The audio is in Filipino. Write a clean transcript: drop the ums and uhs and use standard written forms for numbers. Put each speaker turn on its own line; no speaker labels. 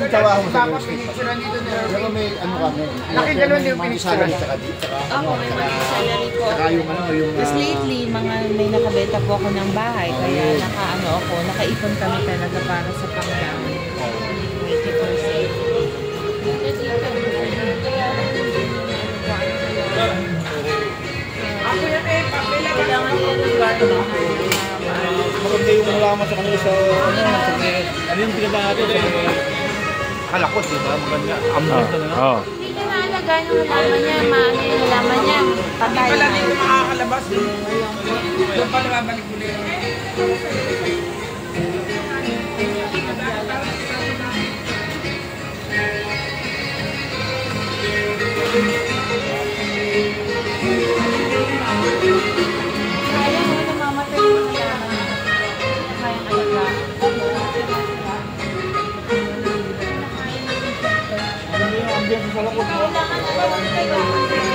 trabaho mo sa
Tapos pinicturean dito ni Irving.
Pero may ano kami.
Nakikilala yung pinicturean.
Ako, may monthly salary po.
Saka yung ano, yung...
Tapos lately, may nakabenta po ako ng bahay. Kaya nakaipon kami talaga para sa pangdang. 20%.
Ako yan eh,
Kailangan nila ng gano'n.
Maganda yung nalaman sa kanila sa... Ano yung pinadaan natin sa... Kalakot, di ba? Maganda. Ambos na.
Oo.
Hindi niya naalagaan yung halaman niya. Maano yung halaman niya. Patay
pala
na.
dito makakalabas. Doon pala babalik ulit.
Kaya mo namamatay yung halaman. Kayang alagaan.
Ano yung ambience sa lakot?
Kailangan na lang ang kailangan.